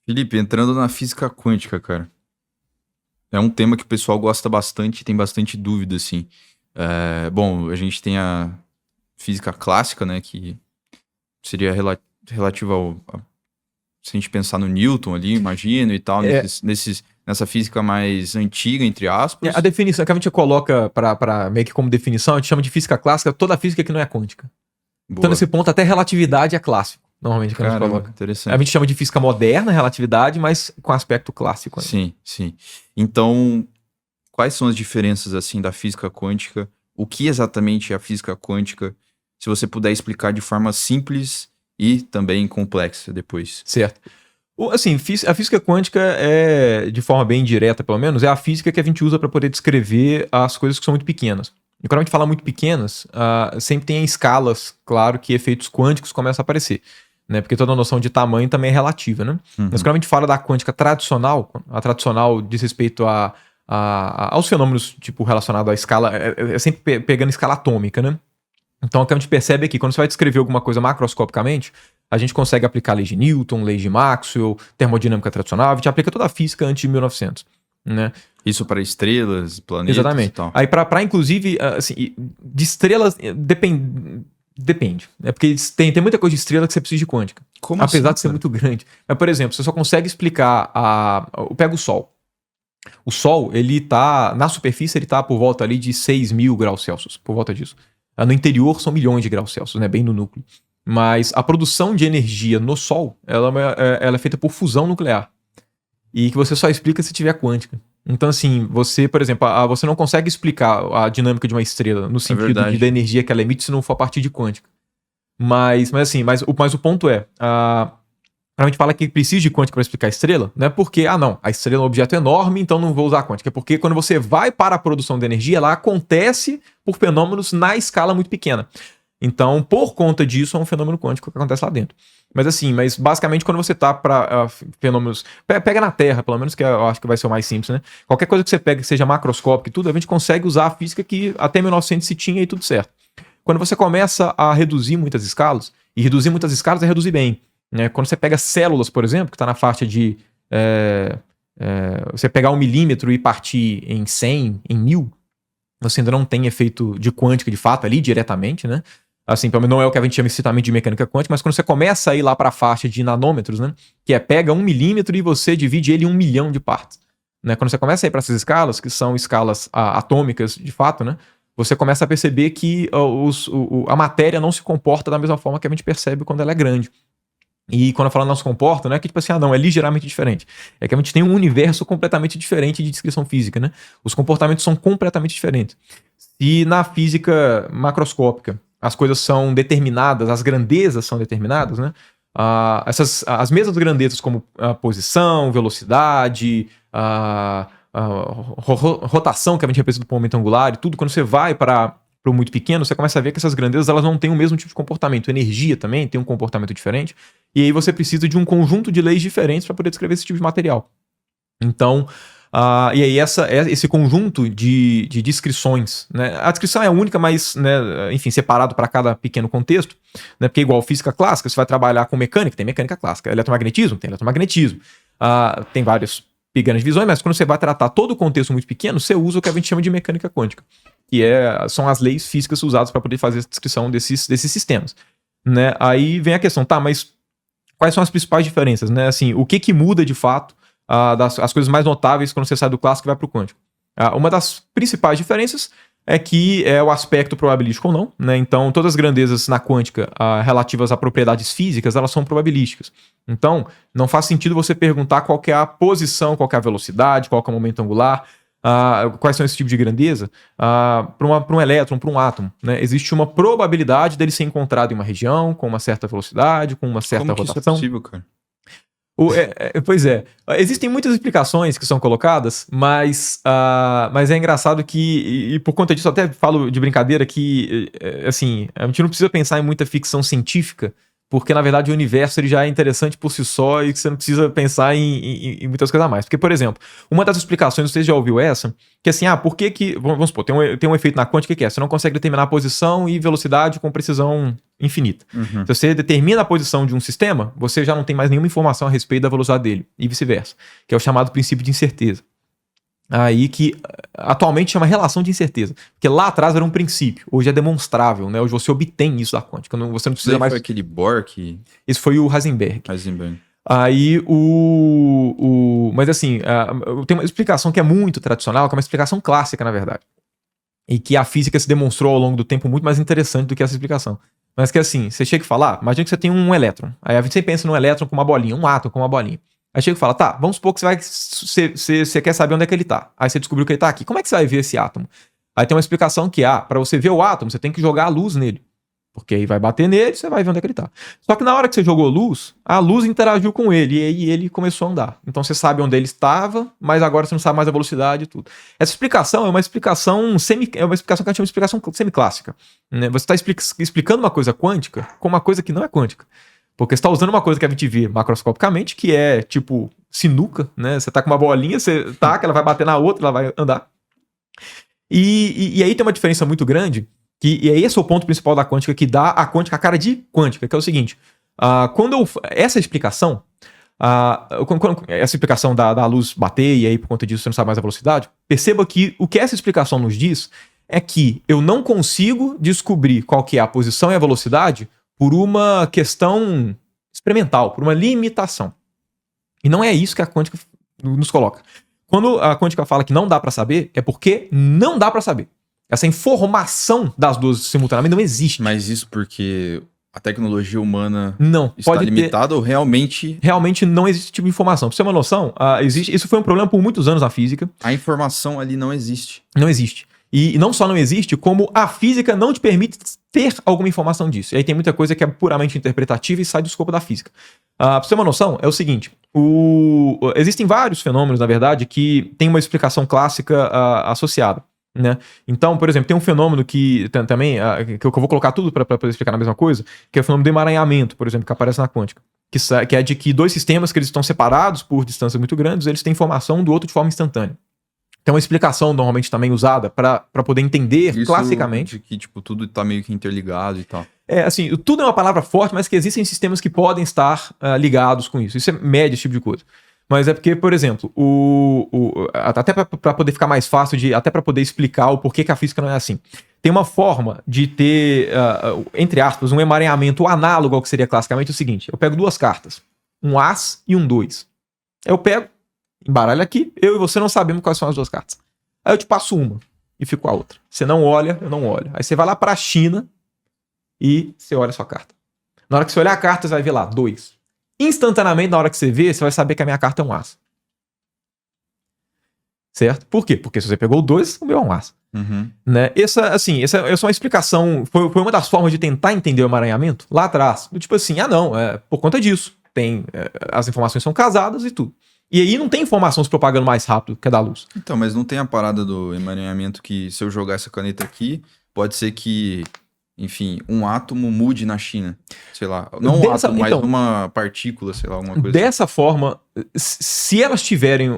Felipe, entrando na física quântica, cara, é um tema que o pessoal gosta bastante e tem bastante dúvida, assim. Bom, a gente tem a física clássica, né, que seria relativa se a gente pensar no Newton ali, imagino, e tal, É, nessa física mais antiga, entre a aspas. definição que a gente coloca para meio que como definição, a gente chama de física clássica toda a física que não é quântica. Então, nesse Boa. ponto, até relatividade é clássico, normalmente, que a gente Caramba, coloca. A interessante. gente chama de física moderna, relatividade, mas com aspecto clássico ainda. Sim, sim. Então, quais são as diferenças, assim, da física quântica? O que exatamente é a física quântica? Se você puder explicar de forma simples e também complexa depois. Certo. Assim, a física quântica é, de forma bem direta, pelo menos, é a física que a gente usa para poder descrever as coisas que são muito pequenas. E quando a gente fala muito pequenas, sempre tem escalas, claro, que efeitos quânticos começam a aparecer. Né? Porque toda a noção de tamanho também é relativa, né? Mas Uhum. quando a gente fala da quântica tradicional, a tradicional diz respeito aos fenômenos tipo relacionados à escala, é sempre pegando escala atômica, né? Então, o que a gente percebe é que quando você vai descrever alguma coisa macroscopicamente, a gente consegue aplicar a lei de Newton, lei de Maxwell, termodinâmica tradicional, a gente aplica toda a física antes de 1900, né? Isso para estrelas, planetas e Exatamente. tal. Aí, para inclusive, assim, de estrelas, depende. É porque tem muita coisa de estrela que você precisa de quântica. Como Apesar assim, de ser cara? muito grande. Mas, por exemplo, você só consegue explicar pega o Sol. O Sol, ele tá, na superfície, ele tá por volta ali de 6.000 graus Celsius, por volta disso. No interior são milhões de graus Celsius, né? Bem no núcleo. Mas a produção de energia no Sol, ela é feita por fusão nuclear. E que você só explica se tiver quântica. Então, assim, você, por exemplo, você não consegue explicar a dinâmica de uma estrela no É sentido da verdade. energia que ela emite se não for a partir de quântica. Mas o ponto é, a gente fala que precisa de quântica para explicar a estrela, não é porque, não, a estrela é um objeto enorme, então não vou usar a quântica. É porque quando você vai para a produção de energia, ela acontece por fenômenos na escala muito pequena. Então, por conta disso, é um fenômeno quântico que acontece lá dentro. Mas basicamente quando você tá para fenômenos... Pega na Terra, pelo menos, que eu acho que vai ser o mais simples, né? Qualquer coisa que você pega que seja macroscópica e tudo, a gente consegue usar a física que até 1900 se tinha e tudo certo. Quando você começa a reduzir muitas escalas, e reduzir muitas escalas é reduzir bem, né? Quando você pega células, por exemplo, que está na faixa de... você pegar 1 milímetro e partir em 100, em 1000, você ainda não tem efeito de quântica de fato ali diretamente, né? Assim, pelo menos não é o que a gente chama estritamente de mecânica quântica, mas quando você começa a ir lá para a faixa de nanômetros, né? Que pega 1 milímetro e você divide ele em 1 milhão de partes. Né? Quando você começa a ir para essas escalas, que são escalas atômicas de fato, né? Você começa a perceber que a matéria não se comporta da mesma forma que a gente percebe quando ela é grande. E quando eu falo não se comporta, não é que tipo assim, não, é ligeiramente diferente. É que a gente tem um universo completamente diferente de descrição física, né? Os comportamentos são completamente diferentes. Se na física macroscópica as coisas são determinadas, as grandezas são determinadas, né? As mesmas grandezas como a posição, velocidade, rotação que a gente representa por momento angular e tudo, quando você vai para o muito pequeno, você começa a ver que essas grandezas elas não têm o mesmo tipo de comportamento. Energia também tem um comportamento diferente. E aí você precisa de um conjunto de leis diferentes para poder descrever esse tipo de material. Então, e aí esse conjunto de descrições, né? A descrição é a única, mas, né, enfim, separado para cada pequeno contexto, né? Porque igual física clássica, você vai trabalhar com mecânica, tem mecânica clássica. Eletromagnetismo, tem eletromagnetismo. Tem várias pequenas divisões, mas quando você vai tratar todo o contexto muito pequeno, você usa o que a gente chama de mecânica quântica, que são as leis físicas usadas para poder fazer a descrição desses sistemas. Né? Aí vem a questão, tá, mas quais são as principais diferenças, né? Assim, o que muda de fato as coisas mais notáveis quando você sai do clássico e vai para o quântico? Uma das principais diferenças é que é o aspecto probabilístico ou não, né? Então, todas as grandezas na quântica relativas a propriedades físicas, elas são probabilísticas. Então, não faz sentido você perguntar qual que é a posição, qual que é a velocidade, qual que é o momento angular, quais são esse tipo de grandeza, para um elétron, para um átomo. Né? Existe uma probabilidade dele ser encontrado em uma região, com uma certa velocidade, com uma certa Como que isso é rotação. possível, cara? Pois é. Existem muitas explicações que são colocadas, mas é engraçado que, e por conta disso, eu até falo de brincadeira que, assim, a gente não precisa pensar em muita ficção científica porque na verdade o universo ele já é interessante por si só e que você não precisa pensar em muitas coisas a mais. Porque, por exemplo, uma das explicações, você já ouviu essa, que assim, por que vamos supor, tem um efeito na quântica que é, você não consegue determinar a posição e velocidade com precisão infinita. Uhum. Se você determina a posição de um sistema, você já não tem mais nenhuma informação a respeito da velocidade dele, e vice-versa, que é o chamado princípio de incerteza. Aí que atualmente chama relação de incerteza. Porque lá atrás era um princípio, hoje é demonstrável, né? Hoje você obtém isso da quântica. Você não precisa mais. Foi aquele Bohr que. Esse foi o Heisenberg. Heisenberg. Aí Mas assim, tem uma explicação que é muito tradicional, que é uma explicação clássica, na verdade. E que a física se demonstrou ao longo do tempo muito mais interessante do que essa explicação. Mas que assim, você chega e fala, imagina que você tem um elétron. Aí a gente sempre pensa num elétron com uma bolinha, um átomo com uma bolinha. Aí chega e fala, tá, vamos supor que você quer saber onde é que ele tá. Aí você descobriu que ele tá aqui. Como é que você vai ver esse átomo? Aí tem uma explicação que, para você ver o átomo, você tem que jogar a luz nele. Porque aí vai bater nele, você vai ver onde é que ele tá. Só que na hora que você jogou a luz interagiu com ele, e aí ele começou a andar. Então você sabe onde ele estava, mas agora você não sabe mais a velocidade e tudo. Essa explicação é uma explicação que a gente chama de explicação semiclássica. Né? Você está explicando uma coisa quântica com uma coisa que não é quântica. Porque você está usando uma coisa que a gente vê macroscopicamente, que é tipo sinuca, né? Você tá com uma bolinha, você taca, ela vai bater na outra, ela vai andar. E aí tem uma diferença muito grande, e aí esse é o ponto principal da quântica, que dá a quântica a cara de quântica, que é o seguinte, essa explicação da luz bater, e aí por conta disso você não sabe mais a velocidade, perceba que o que essa explicação nos diz é que eu não consigo descobrir qual que é a posição e a velocidade por uma questão experimental, por uma limitação. E não é isso que a quântica nos coloca. Quando a quântica fala que não dá para saber, é porque não dá para saber. Essa informação das duas simultaneamente não existe. Mas isso porque a tecnologia humana não está limitada ou realmente... Realmente não existe esse tipo de informação. Pra você ter uma noção, isso foi um problema por muitos anos na física. A informação ali não existe. Não existe. E não só não existe, como a física não te permite ter alguma informação disso. E aí tem muita coisa que é puramente interpretativa e sai do escopo da física. Pra você ter uma noção, é o seguinte, existem vários fenômenos, na verdade, que tem uma explicação clássica associada. Né? Então, por exemplo, tem um fenômeno que também, que eu vou colocar tudo para poder explicar a mesma coisa, que é o fenômeno do emaranhamento, por exemplo, que aparece na quântica. Que é de que dois sistemas que eles estão separados por distâncias muito grandes, eles têm informação um do outro de forma instantânea. Tem uma explicação normalmente também usada para poder entender isso, classicamente. De que tipo, tudo está meio que interligado e tal. Assim, tudo é uma palavra forte, mas que existem sistemas que podem estar ligados com isso. Isso mede esse tipo de coisa. Mas é porque, por exemplo, até para poder ficar mais fácil, até para poder explicar o porquê que a física não é assim. Tem uma forma de ter, entre aspas, um emaranhamento análogo ao que seria classicamente o seguinte. Eu pego duas cartas, um As e um 2. Eu pego, embaralho aqui, eu e você não sabemos quais são as duas cartas. Aí eu te passo uma e fico com a outra. Você não olha, eu não olho. Aí você vai lá para a China e você olha a sua carta. Na hora que você olhar a carta, você vai ver lá, 2. Instantaneamente, na hora que você vê, você vai saber que a minha carta é um As. Certo? Por quê? Porque se você pegou o 2, o meu é um As. Uhum. Né? Essa é uma explicação, foi uma das formas de tentar entender o emaranhamento lá atrás. Tipo assim, por conta disso. As informações são casadas e tudo. E aí não tem informação se propagando mais rápido que a da luz. Então, mas não tem a parada do emaranhamento que se eu jogar essa caneta aqui, pode ser que, enfim, um átomo mude na China. Sei lá. Não um átomo, mas uma partícula, sei lá, alguma coisa. Dessa forma, se elas tiverem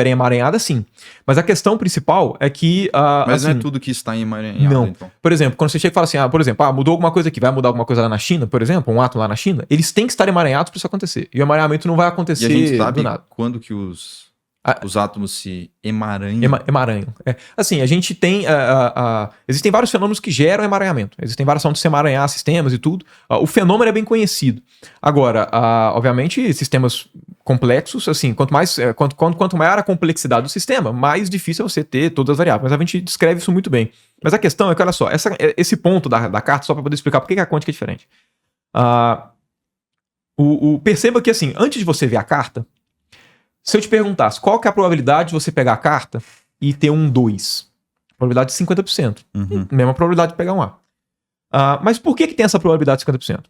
emaranhadas, sim. Mas a questão principal é que... mas não é tudo que está emaranhado, não. então. Por exemplo, quando você chega e fala assim, por exemplo, mudou alguma coisa aqui, vai mudar alguma coisa lá na China, por exemplo, um átomo lá na China, eles têm que estar emaranhados para isso acontecer. E o emaranhamento não vai acontecer do nada. E a gente sabe quando que os átomos se emaranham. Emaranham. Assim, a gente tem... existem vários fenômenos que geram emaranhamento. Existem várias formas de se emaranhar sistemas e tudo. O fenômeno é bem conhecido. Agora, obviamente, sistemas complexos, assim, quanto maior a complexidade do sistema, mais difícil é você ter todas as variáveis. Mas a gente descreve isso muito bem. Mas a questão é que, olha só, esse ponto da carta, só para poder explicar por que a quântica é diferente. Perceba que, assim, antes de você ver a carta, se eu te perguntasse qual que é a probabilidade de você pegar a carta e ter um 2? Probabilidade de 50%. Uhum. Mesma probabilidade de pegar um A. Mas por que tem essa probabilidade de 50%?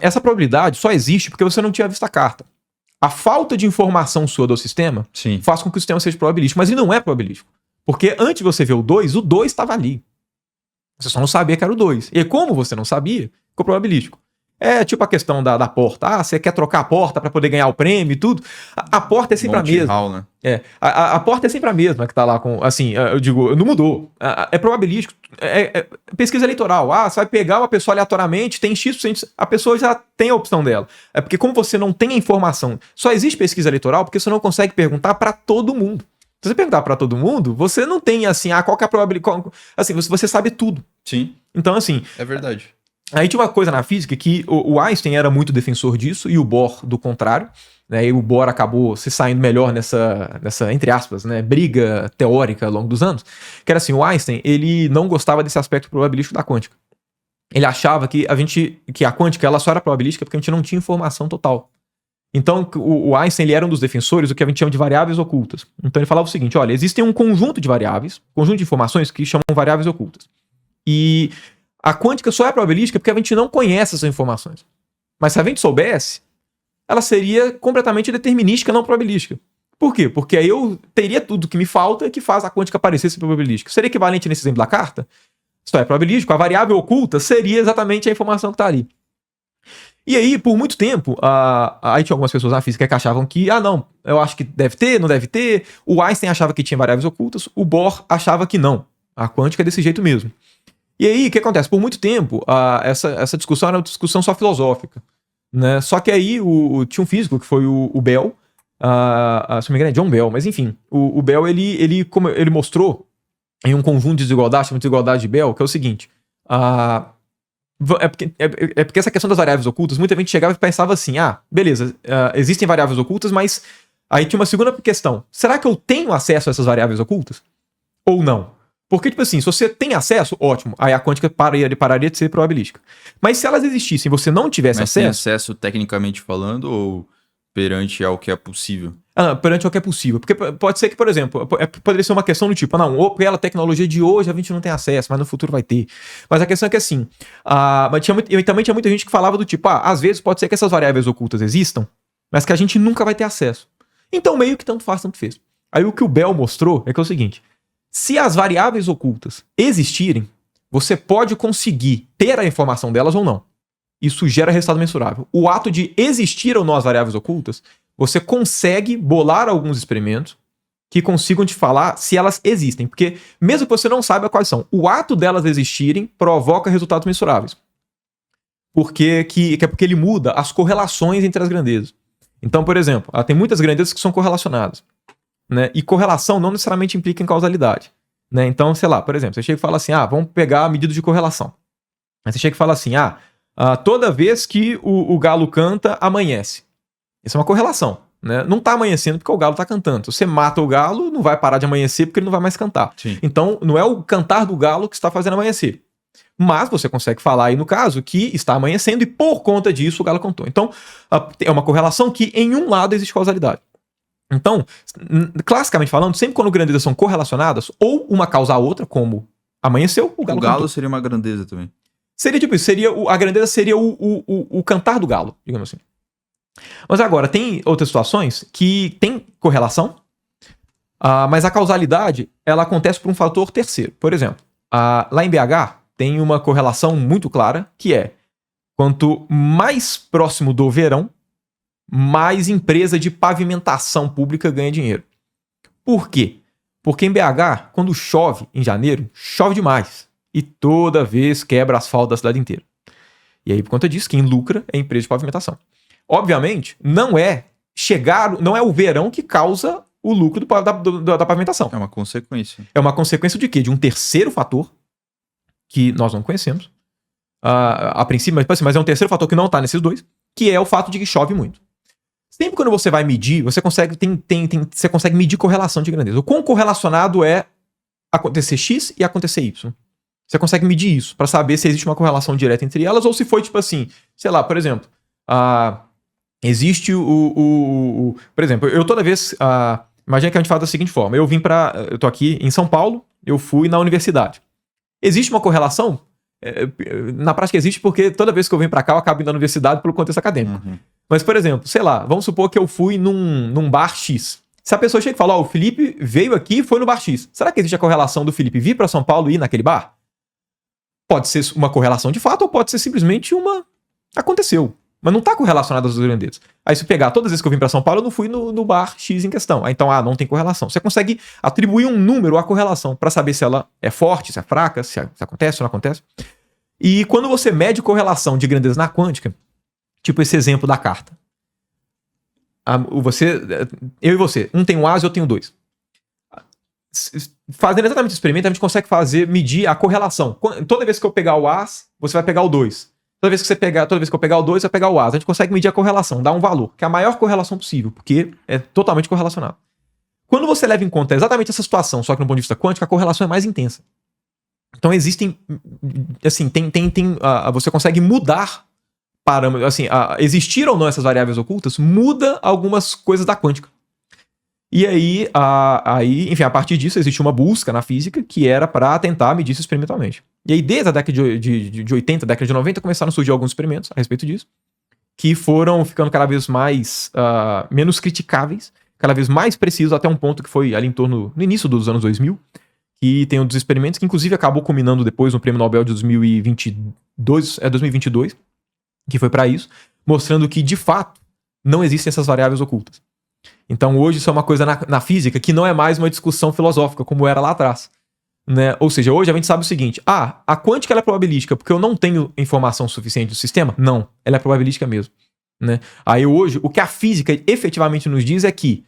Essa probabilidade só existe porque você não tinha visto a carta. A falta de informação sua do sistema faz com que o sistema seja probabilístico. Mas ele não é probabilístico. Porque antes de você ver o 2 estava ali. Você só não sabia que era o 2. E como você não sabia, ficou probabilístico. É tipo a questão da porta. Ah, você quer trocar a porta para poder ganhar o prêmio e tudo. A porta é sempre a mesma. Hall, né? A porta é sempre a mesma que tá lá com. Assim, eu digo, não mudou. É probabilístico. É pesquisa eleitoral. Ah, você vai pegar uma pessoa aleatoriamente, tem X%. A pessoa já tem a opção dela. É porque, como você não tem a informação, só existe pesquisa eleitoral porque você não consegue perguntar para todo mundo. Se você perguntar para todo mundo, você não tem assim, qual que é a probabilidade. Assim, você sabe tudo. Sim. Então, assim. É verdade. Aí tinha uma coisa na física que o Einstein era muito defensor disso e o Bohr do contrário, né? E o Bohr acabou se saindo melhor nessa entre aspas, né, briga teórica ao longo dos anos, que era assim, o Einstein, ele não gostava desse aspecto probabilístico da quântica. Ele achava que a quântica ela só era probabilística porque a gente não tinha informação total. Então, o Einstein ele era um dos defensores do que a gente chama de variáveis ocultas. Então ele falava o seguinte, olha, existem um conjunto de variáveis, conjunto de informações que chamam variáveis ocultas. E a quântica só é probabilística porque a gente não conhece essas informações. Mas se a gente soubesse, ela seria completamente determinística, não probabilística. Por quê? Porque aí eu teria tudo que me falta que faz a quântica parecer ser probabilística. Seria equivalente nesse exemplo da carta? Isso é probabilístico. A variável oculta seria exatamente a informação que está ali. E aí, por muito tempo, aí tinha algumas pessoas na física que achavam que, não, eu acho que deve ter, não deve ter. O Einstein achava que tinha variáveis ocultas, o Bohr achava que não. A quântica é desse jeito mesmo. E aí, o que acontece? Por muito tempo, essa discussão era uma discussão só filosófica. Né? Só que aí tinha um físico, que foi o Bell, se não me engano é John Bell, mas enfim, o Bell ele mostrou em um conjunto de desigualdades, chamado desigualdade de Bell, que é o seguinte, é porque essa questão das variáveis ocultas, muita gente chegava e pensava assim, beleza, existem variáveis ocultas, mas aí tinha uma segunda questão, será que eu tenho acesso a essas variáveis ocultas? Ou não? Porque, tipo assim, se você tem acesso, ótimo. Aí a quântica pararia de ser probabilística. Mas se elas existissem e você não tivesse acesso... Mas tem acesso tecnicamente falando ou perante ao que é possível? Perante ao que é possível. Porque pode ser que, por exemplo, poderia ser uma questão do tipo, ou pela tecnologia de hoje a gente não tem acesso, mas no futuro vai ter. Mas a questão é que assim, mas também tinha muita gente que falava do tipo, às vezes pode ser que essas variáveis ocultas existam, mas que a gente nunca vai ter acesso. Então meio que tanto faz, tanto fez. Aí o que o Bell mostrou é que é o seguinte... Se as variáveis ocultas existirem, você pode conseguir ter a informação delas ou não. Isso gera resultado mensurável. O ato de existir ou não as variáveis ocultas, você consegue bolar alguns experimentos que consigam te falar se elas existem. Porque mesmo que você não saiba quais são, o ato delas existirem provoca resultados mensuráveis. Porque ele muda as correlações entre as grandezas. Então, por exemplo, tem muitas grandezas que são correlacionadas. Né? E correlação não necessariamente implica em causalidade. Né? Então, sei lá, por exemplo, você chega e fala assim, vamos pegar a medida de correlação. Aí você chega e fala assim, toda vez que o galo canta, amanhece. Isso é uma correlação. Né? Não está amanhecendo porque o galo está cantando. Você mata o galo, não vai parar de amanhecer porque ele não vai mais cantar. Sim. Então, não é o cantar do galo que está fazendo amanhecer. Mas você consegue falar aí, no caso, que está amanhecendo e por conta disso o galo cantou. Então, é uma correlação que em um lado existe causalidade. Então, classicamente falando, sempre quando grandezas são correlacionadas, ou uma causa a outra, como amanheceu, o galo cantou. Seria uma grandeza também. Seria tipo isso, a grandeza seria o cantar do galo, digamos assim. Mas agora, tem outras situações que tem correlação, mas a causalidade, ela acontece por um fator terceiro. Por exemplo, lá em BH, tem uma correlação muito clara, que é, quanto mais próximo do verão, mais empresa de pavimentação pública ganha dinheiro. Por quê? Porque em BH, quando chove em janeiro, chove demais. E toda vez quebra asfalto da cidade inteira. E aí, por conta disso, quem lucra é a empresa de pavimentação. Obviamente, não é o verão que causa o lucro da pavimentação. É uma consequência. É uma consequência de quê? De um terceiro fator que nós não conhecemos. A princípio, mas é um terceiro fator que não está nesses dois, que é o fato de que chove muito. Sempre quando você vai medir, você consegue medir correlação de grandeza. O quão correlacionado é acontecer X e acontecer Y. Você consegue medir isso para saber se existe uma correlação direta entre elas ou se foi tipo assim, sei lá, por exemplo, existe por exemplo, eu toda vez, imagina que a gente faz da seguinte forma, eu tô aqui em São Paulo, eu fui na universidade. Existe uma correlação? Na prática existe porque toda vez que eu venho para cá eu acabo indo na universidade pelo contexto acadêmico. Uhum. Mas, por exemplo, sei lá, vamos supor que eu fui num bar X. Se a pessoa chega e fala, o Felipe veio aqui e foi no bar X. Será que existe a correlação do Felipe vir para São Paulo e ir naquele bar? Pode ser uma correlação de fato ou pode ser simplesmente uma Aconteceu, mas não tá correlacionado às grandezas. Aí se pegar todas as vezes que eu vim para São Paulo, eu não fui no bar X em questão. Aí, então, não tem correlação. Você consegue atribuir um número à correlação para saber se ela é forte, se é fraca, se acontece ou não acontece. E quando você mede correlação de grandeza na quântica, tipo esse exemplo da carta. Eu e você, um tem um as e eu tenho 2. Fazendo exatamente o experimento, a gente consegue medir a correlação. Toda vez que eu pegar o as, você vai pegar o 2. Toda vez que eu pegar o 2, você vai pegar o as. A gente consegue medir a correlação, dar um valor, que é a maior correlação possível, porque é totalmente correlacionado. Quando você leva em conta exatamente essa situação, só que no ponto de vista quântico, a correlação é mais intensa. Então existem, assim, você consegue mudar parâmetros, assim, existir ou não essas variáveis ocultas muda algumas coisas da quântica. E aí, enfim, a partir disso existe uma busca na física que era para tentar medir isso experimentalmente. E aí, desde a década de 80, década de 90, começaram a surgir alguns experimentos a respeito disso, que foram ficando cada vez mais menos criticáveis, cada vez mais precisos, até um ponto que foi ali em torno, no início dos anos 2000, que tem um dos experimentos que inclusive acabou culminando depois no Prêmio Nobel de 2022, que foi para isso, mostrando que, de fato, não existem essas variáveis ocultas. Então, hoje, isso é uma coisa na física que não é mais uma discussão filosófica, como era lá atrás. Né? Ou seja, hoje a gente sabe o seguinte: a quântica ela é probabilística porque eu não tenho informação suficiente do sistema? Não, ela é probabilística mesmo. Né? Aí hoje, o que a física efetivamente nos diz é que,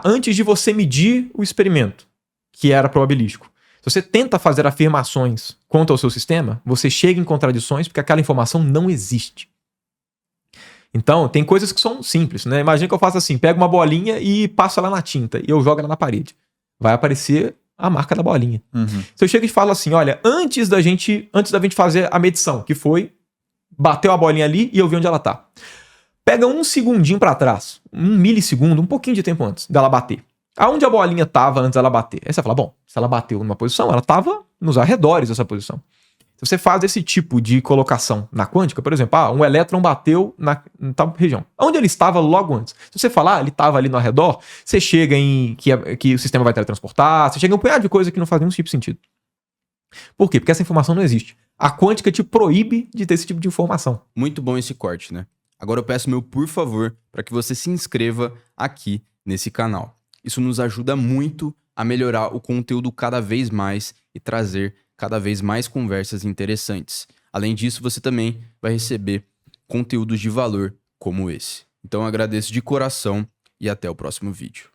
antes de você medir o experimento, que era probabilístico, se você tenta fazer afirmações quanto ao seu sistema, você chega em contradições porque aquela informação não existe. Então, tem coisas que são simples, né? Imagina que eu faço assim, pego uma bolinha e passo ela na tinta e eu jogo ela na parede. Vai aparecer a marca da bolinha. Uhum. Se eu chego e falo assim, olha, antes da gente fazer a medição, que foi, bateu a bolinha ali e eu vi onde ela tá. Pega um segundinho pra trás, 1 milissegundo, um pouquinho de tempo antes dela bater. Aonde a bolinha tava antes dela bater? Aí você fala, bom, se ela bateu numa posição, ela tava nos arredores dessa posição. Se você faz esse tipo de colocação na quântica, por exemplo, um elétron bateu na tal região. Onde ele estava logo antes? Se você falar, ele estava ali no arredor, você chega em que o sistema vai teletransportar, você chega em um punhado de coisa que não faz nenhum tipo de sentido. Por quê? Porque essa informação não existe. A quântica te proíbe de ter esse tipo de informação. Muito bom esse corte, né? Agora eu peço meu por favor para que você se inscreva aqui nesse canal. Isso nos ajuda muito a melhorar o conteúdo cada vez mais e trazer cada vez mais conversas interessantes. Além disso, você também vai receber conteúdos de valor como esse. Então eu agradeço de coração e até o próximo vídeo.